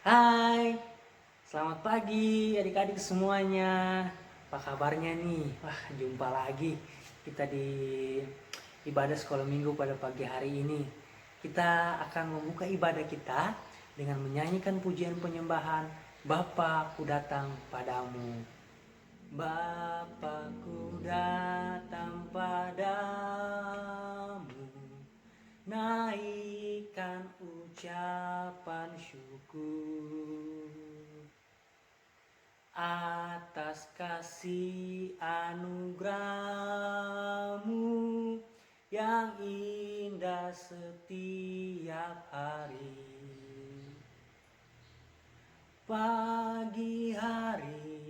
Hai, selamat pagi adik-adik semuanya. Apa kabarnya nih? Wah, jumpa lagi kita di ibadah sekolah minggu pada pagi hari ini. Kita akan membuka ibadah kita dengan menyanyikan pujian penyembahan Bapa ku datang padamu. Bapa ku datang padamu, naikkan ucapan syukur atas kasih anugerahmu yang indah setiap hari. Pagi hari,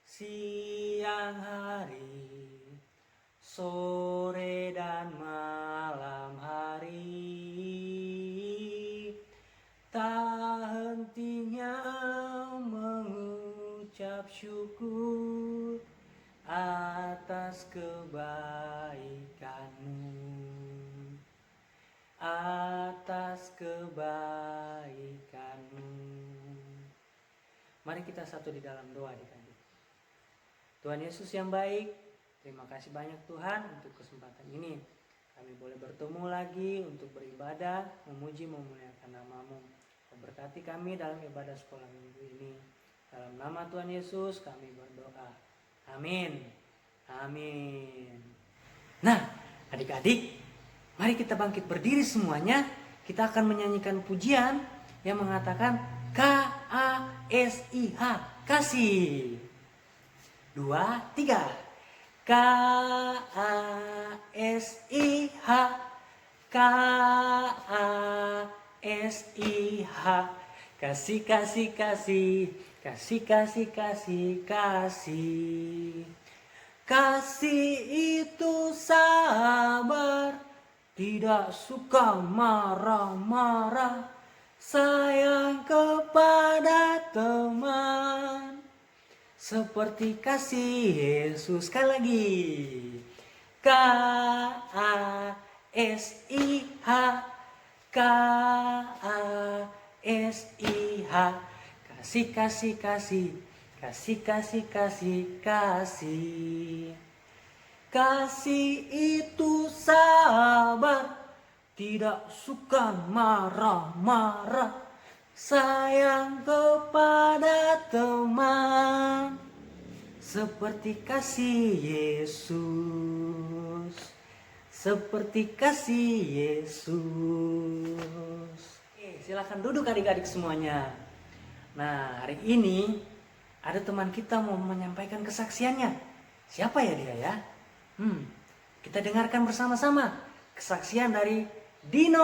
siang hari, sore dan malam hari, tak hentinya mengucap syukur atas kebaikanmu, atas kebaikanmu. Mari kita satu di dalam doa adik-adik. Tuhan Yesus yang baik, terima kasih banyak Tuhan untuk kesempatan ini. Kami boleh bertemu lagi untuk beribadah, memuji, memuliakan nama-Mu. Berkati kami dalam ibadah sekolah minggu ini. Dalam nama Tuhan Yesus kami berdoa. Amin. Amin. Nah, adik-adik, mari kita bangkit berdiri semuanya. Kita akan menyanyikan pujian yang mengatakan KASIH, kasih. 2, 3. KASIH, KASIH, kasih, kasih, kasih, kasih, kasih, kasih, kasih. Kasih itu sabar, tidak suka marah-marah, sayang kepada teman, seperti kasih Yesus. Sekali lagi, KASIH, KASIH, kasih, kasih, kasih, kasih, kasih, kasih, kasih. Kasih itu sabar, tidak suka marah-marah, sayang kepada teman, seperti kasih Yesus, seperti kasih Yesus. Silakan duduk adik-adik semuanya. Nah, hari ini ada teman kita mau menyampaikan kesaksiannya. Siapa ya dia ya? Kita dengarkan bersama-sama kesaksian dari Dino.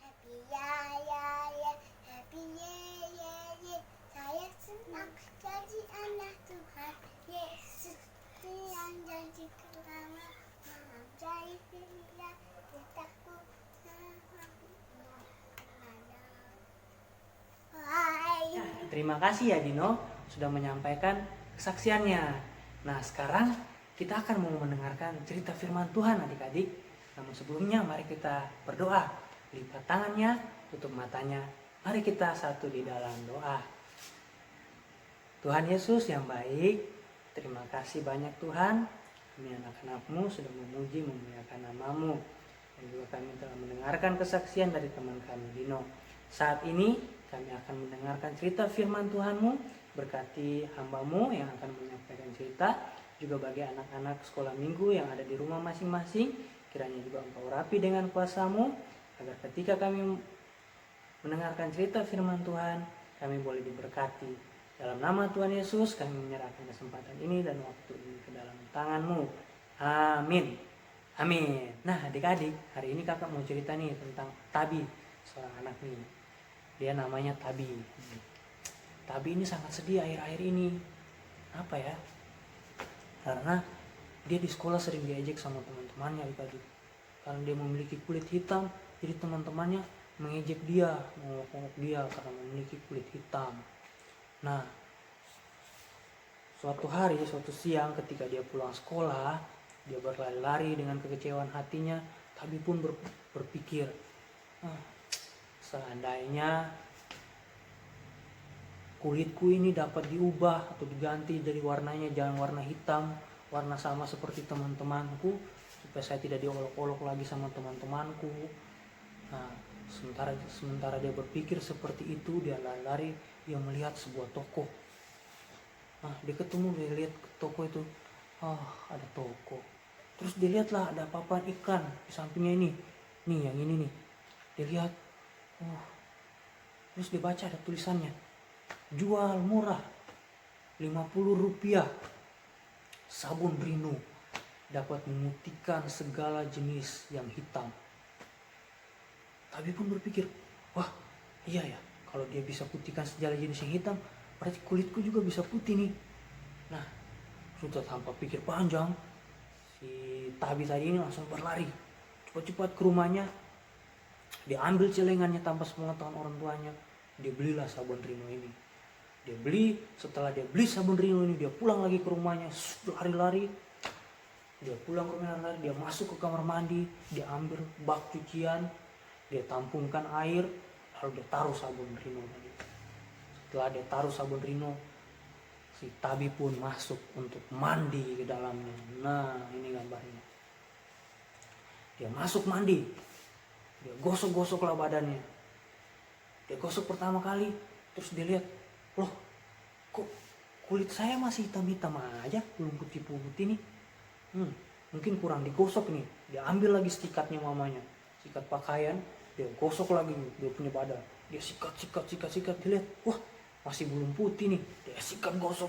Happy ya ya ya, happy ye ye ye. Saya senang jadi anak Tuhan Yesus. Yang janji pertama, menjadi pilihan kita Ya, terima kasih ya Dino sudah menyampaikan kesaksiannya. Nah, sekarang kita akan mau mendengarkan cerita firman Tuhan adik-adik. Namun sebelumnya mari kita berdoa. Lipat tangannya, tutup matanya. Mari kita satu di dalam doa. Tuhan Yesus yang baik, terima kasih banyak Tuhan. Kami anak-anak-Mu sudah memuji, memuliakan nama-Mu. Dan juga kami telah mendengarkan kesaksian dari teman kami Dino. Saat ini kami akan mendengarkan cerita firman Tuhan-Mu. Berkati hamba-Mu yang akan menyampaikan cerita. Juga bagi anak-anak sekolah minggu yang ada di rumah masing-masing. Kiranya juga Engkau rapi dengan kuasa-Mu. Agar ketika kami mendengarkan cerita firman Tuhan, kami boleh diberkati. Dalam nama Tuhan Yesus kami menyerahkan kesempatan ini dan waktu ini ke dalam tangan-Mu. Amin. Amin. Nah adik-adik, hari ini kakak mau cerita nih tentang Tabi, seorang anak nih. Dia namanya Tabi. Tabi ini sangat sedih akhir-akhir ini. Apa ya? Karena dia di sekolah sering diejek sama teman-temannya adik-adik. Karena dia memiliki kulit hitam, jadi teman-temannya mengejek dia, mengolok-olok dia karena memiliki kulit hitam. Nah, suatu siang ketika dia pulang sekolah, dia berlari-lari dengan kekecewaan hatinya. Tabi pun berpikir, seandainya kulitku ini dapat diubah atau diganti dari warnanya, jangan warna hitam, warna sama seperti teman-temanku, supaya saya tidak diolok-olok lagi sama teman-temanku. Nah, sementara dia berpikir seperti itu, dia lari-lari, dia melihat sebuah toko. Nah, dia lihat ke toko itu, ada toko. Terus dia lihatlah ada papan iklan di sampingnya ini. Nih, yang ini nih. Dia lihat, terus dia baca ada tulisannya, jual murah, 50 rupiah, sabun Rino, dapat memutihkan segala jenis yang hitam. Tabi pun berpikir, wah iya ya, kalau dia bisa putihkan segala jenis yang hitam, berarti kulitku juga bisa putih nih. Nah, sudah tanpa pikir panjang, si Tabi tadi ini langsung berlari cepat-cepat ke rumahnya. Dia ambil celengannya tanpa sepengetahuan orang tuanya, dia belilah sabun Rino ini. Setelah dia beli sabun Rino ini, dia pulang lagi ke rumahnya, lari-lari. Dia pulang ke rumah, lari, dia masuk ke kamar mandi, dia ambil bak cucian, dia tampungkan air, lalu dia taruh sabun Rino tadi. Setelah dia taruh sabun Rino, si Tabi pun masuk untuk mandi ke dalamnya. Nah, ini gambarnya. Dia masuk mandi, dia gosok-gosoklah badannya. Dia gosok pertama kali, terus dia lihat, loh, kok kulit saya masih hitam-hitam aja, belum putih-putih nih. Mungkin kurang digosok nih. Dia ambil lagi sikatnya mamanya, sikat pakaian, dia gosok lagi dia punya badan. Dia sikat, dia lihat, wah masih belum putih nih. Dia sikat, gosok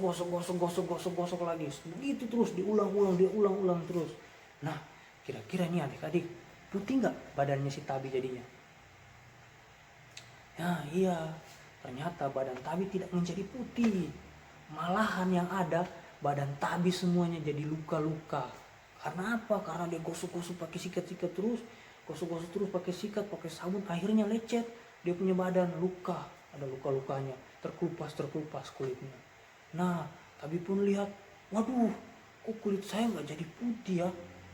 lagi. Begitu terus diulang terus. Nah, kira-kira nih adik-adik, putih nggak badannya si Tabi jadinya? Nah iya, ternyata badan Tabi tidak menjadi putih. Malahan yang ada, badan Tabi semuanya jadi luka-luka. Karena apa? Karena dia gosok-gosok pakai sikat-sikat terus, gosok-gosok terus pakai sikat, pakai sabun, akhirnya lecet. Dia punya badan luka, ada luka-lukanya, terkelupas kulitnya. Nah, Tabi pun lihat, waduh, kok kulit saya nggak jadi putih ya?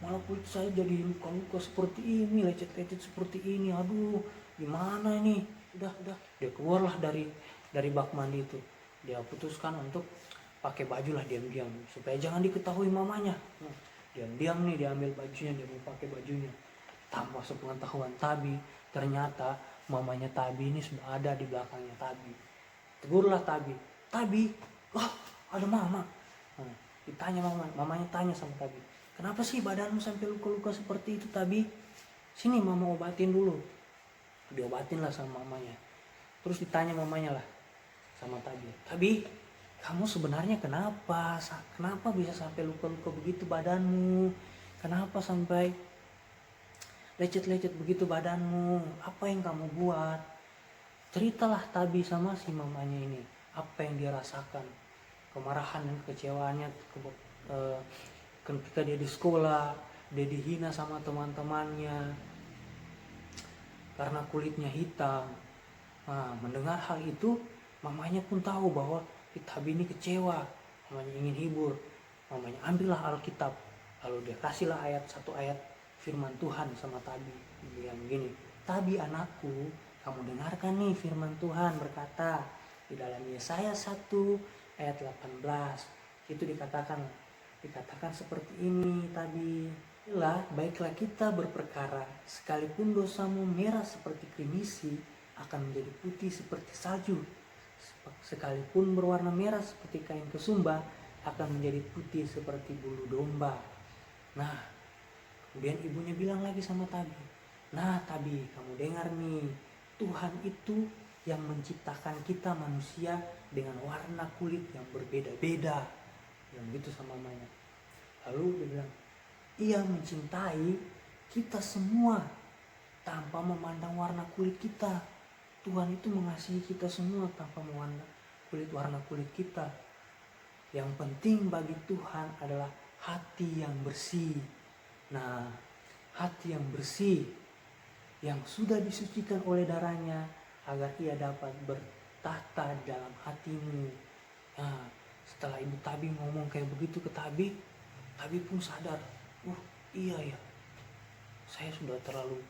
Malah kulit saya jadi luka-luka seperti ini, lecet-lecet seperti ini. Aduh, gimana ini? Udah. Dia keluarlah dari bak mandi itu. Dia putuskan untuk pakai baju lah diam-diam supaya jangan diketahui mamanya. Diam-diam nih dia ambil bajunya, dia mau pakai bajunya. Tanpa sepengetahuan Tabi, ternyata mamanya Tabi ini sudah ada di belakangnya Tabi. Tegurlah Tabi, ada mama. Ditanya mamanya tanya sama Tabi, kenapa sih badanmu sampai luka-luka seperti itu Tabi? Sini mama obatin dulu. Diobatin lah sama mamanya. Terus ditanya mamanya lah sama Tabi, kamu sebenarnya kenapa bisa sampai luka-luka begitu badanmu? Kenapa sampai lecet-lecet begitu badanmu? Apa yang kamu buat? Ceritalah Tabi sama si mamanya ini, apa yang dia rasakan, kemarahan dan kecewaannya ketika dia di sekolah, dia dihina sama teman-temannya karena kulitnya hitam. Nah, mendengar hal itu, mamanya pun tahu bahwa Tabi ini kecewa. Mamanya ingin hibur. Mamanya ambillah Alkitab, lalu dia kasihlah satu ayat firman Tuhan sama Tabi. Dia bilang begini, Tabi anakku, kamu dengarkan nih firman Tuhan berkata di dalam Yesaya 1 ayat 18. Itu dikatakan seperti ini Tabi. Baiklah kita berperkara, sekalipun dosamu merah seperti krimisi, akan menjadi putih seperti salju. Sekalipun berwarna merah seperti kain kesumba, akan menjadi putih seperti bulu domba. Nah, kemudian ibunya bilang lagi sama Tabi, nah Tabi, kamu dengar nih, Tuhan itu yang menciptakan kita manusia dengan warna kulit yang berbeda-beda. Yang begitu sama mamanya. Lalu dia bilang, Ia mencintai kita semua tanpa memandang warna kulit kita. Tuhan itu mengasihi kita semua tanpa memandang warna kulit kita. Yang penting bagi Tuhan adalah hati yang bersih. Nah, hati yang bersih yang sudah disucikan oleh darahnya agar ia dapat bertahta dalam hatimu. Nah, setelah Ibu Tabi ngomong kayak begitu ke Tabi pun sadar, iya ya, saya sudah terlalu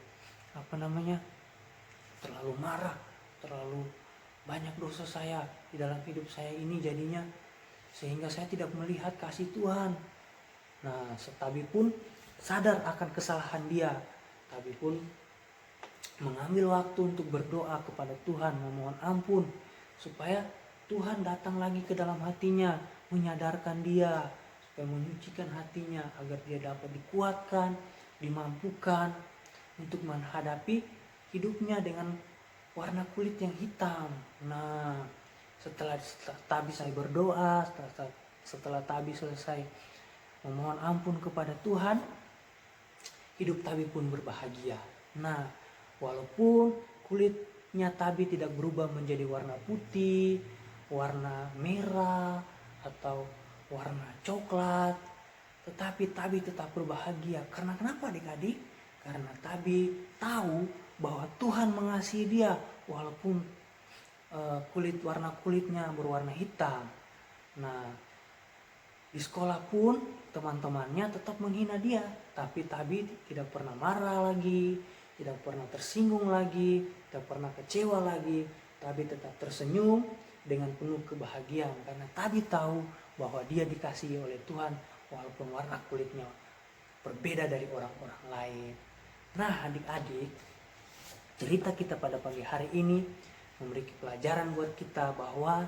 marah, terlalu banyak dosa saya di dalam hidup saya ini jadinya, sehingga saya tidak melihat kasih Tuhan. Nah, Tabi pun sadar akan kesalahan dia. Tabi pun mengambil waktu untuk berdoa kepada Tuhan, memohon ampun supaya Tuhan datang lagi ke dalam hatinya, menyadarkan dia, supaya menyucikan hatinya agar dia dapat dikuatkan, dimampukan untuk menghadapi hidupnya dengan warna kulit yang hitam. Nah, setelah Tabi selesai berdoa, setelah Tabi selesai memohon ampun kepada Tuhan, hidup Tabi pun berbahagia. Nah, walaupun kulitnya Tabi tidak berubah menjadi warna putih, warna merah, atau warna coklat, tetapi Tabi tetap berbahagia. Karena kenapa adik-adik? Karena Tabi tahu bahwa Tuhan mengasihi dia walaupun warna kulitnya berwarna hitam. Nah, di sekolah pun teman-temannya tetap menghina dia, tapi Tabi tidak pernah marah lagi, tidak pernah tersinggung lagi, tidak pernah kecewa lagi. Tabi tetap tersenyum dengan penuh kebahagiaan karena Tabi tahu bahwa dia dikasihi oleh Tuhan walaupun warna kulitnya berbeda dari orang-orang lain. Nah, adik-adik, cerita kita pada pagi hari ini memberi pelajaran buat kita bahwa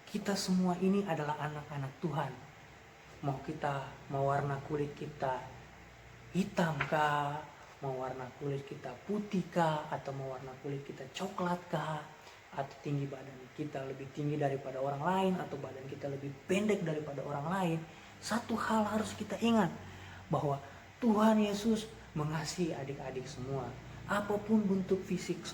kita semua ini adalah anak-anak Tuhan. Mau warna kulit kita hitam kah, mau warna kulit kita putih kah, atau mau warna kulit kita coklat kah, atau tinggi badan kita lebih tinggi daripada orang lain, atau badan kita lebih pendek daripada orang lain, satu hal harus kita ingat, bahwa Tuhan Yesus mengasihi adik-adik semua. Apapun bentuk fisik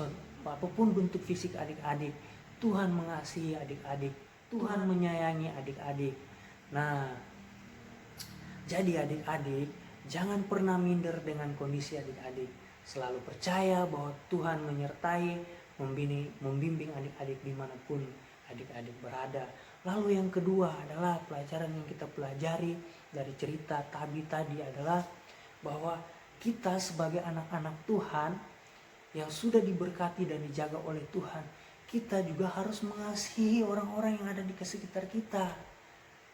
adik-adik, Tuhan mengasihi adik-adik, Tuhan menyayangi adik-adik. Nah, jadi adik-adik, jangan pernah minder dengan kondisi adik-adik. Selalu percaya bahwa Tuhan menyertai, membimbing adik-adik dimanapun adik-adik berada. Lalu yang kedua adalah pelajaran yang kita pelajari dari cerita Tabi tadi adalah bahwa kita sebagai anak-anak Tuhan yang sudah diberkati dan dijaga oleh Tuhan, kita juga harus mengasihi orang-orang yang ada di sekitar kita.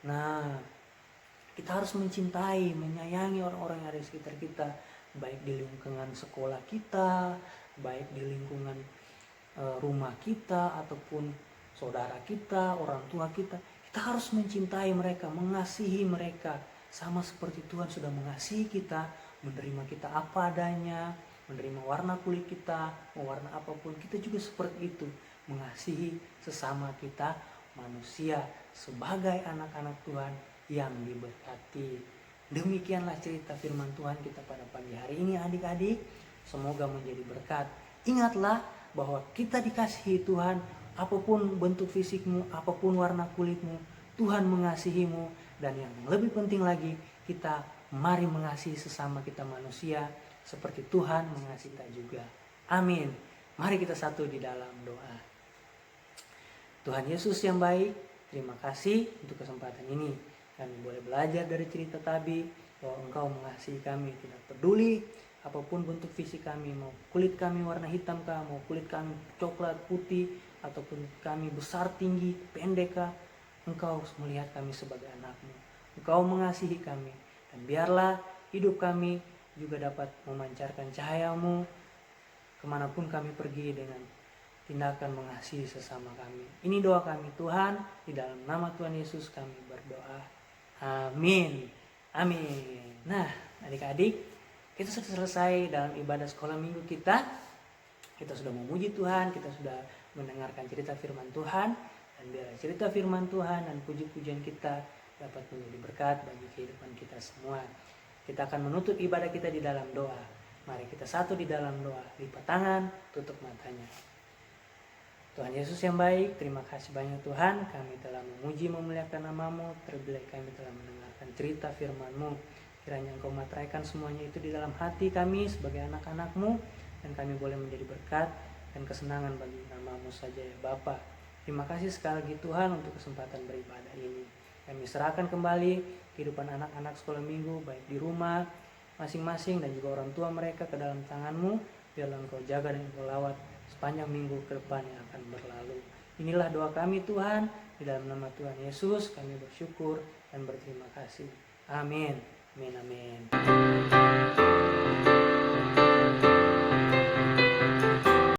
Nah, kita harus mencintai, menyayangi orang-orang yang ada di sekitar kita, baik di lingkungan sekolah kita, baik di lingkungan rumah kita, ataupun saudara kita, orang tua kita. Kita harus mencintai mereka, mengasihi mereka, sama seperti Tuhan sudah mengasihi kita, menerima kita apa adanya, menerima warna kulit kita, warna apapun, kita juga seperti itu, mengasihi sesama kita manusia sebagai anak-anak Tuhan yang diberkati. Demikianlah cerita firman Tuhan kita pada pagi hari ini adik-adik. Semoga menjadi berkat. Ingatlah bahwa kita dikasihi Tuhan, apapun bentuk fisikmu, apapun warna kulitmu, Tuhan mengasihimu. Dan yang lebih penting lagi, kita mari mengasihi sesama kita manusia seperti Tuhan mengasihi kita juga. Amin. Mari kita satu di dalam doa. Tuhan Yesus yang baik, terima kasih untuk kesempatan ini. Kami boleh belajar dari cerita Tabi bahwa Engkau mengasihi kami, tidak peduli apapun bentuk fisik kami, mau kulit kami warna hitam kah, mau kulit kami coklat, putih, ataupun kami besar, tinggi, pendek kah, Engkau melihat kami sebagai anak-Mu. Engkau mengasihi kami, dan biarlah hidup kami juga dapat memancarkan cahaya-Mu kemanapun kami pergi dengan tindakan mengasihi sesama kami. Ini doa kami Tuhan, di dalam nama Tuhan Yesus kami berdoa. Amin. Amin. Nah, adik-adik, kita sudah selesai dalam ibadah sekolah minggu kita. Kita sudah memuji Tuhan, kita sudah mendengarkan cerita firman Tuhan, dan biar cerita firman Tuhan dan puji-pujian kita dapat menjadi berkat bagi kehidupan kita semua. Kita akan menutup ibadah kita di dalam doa. Mari kita satu di dalam doa. Lipat tangan, tutup matanya. Tuhan Yesus yang baik, terima kasih banyak Tuhan, kami telah memuji memuliakan nama-Mu, terlebih kami telah mendengarkan cerita firman-Mu. Kiranya Engkau materaikan semuanya itu di dalam hati kami sebagai anak-anak-Mu, dan kami boleh menjadi berkat dan kesenangan bagi nama-Mu saja ya Bapa. Terima kasih sekali lagi Tuhan untuk kesempatan beribadah ini. Kami serahkan kembali kehidupan anak-anak sekolah minggu, baik di rumah masing-masing dan juga orang tua mereka ke dalam tangan-Mu. Biarlah Engkau jaga dan Engkau lawat sepanjang minggu ke depan yang akan berlalu. Inilah doa kami Tuhan, di dalam nama Tuhan Yesus kami bersyukur dan berterima kasih. Amin. Amin. Amin.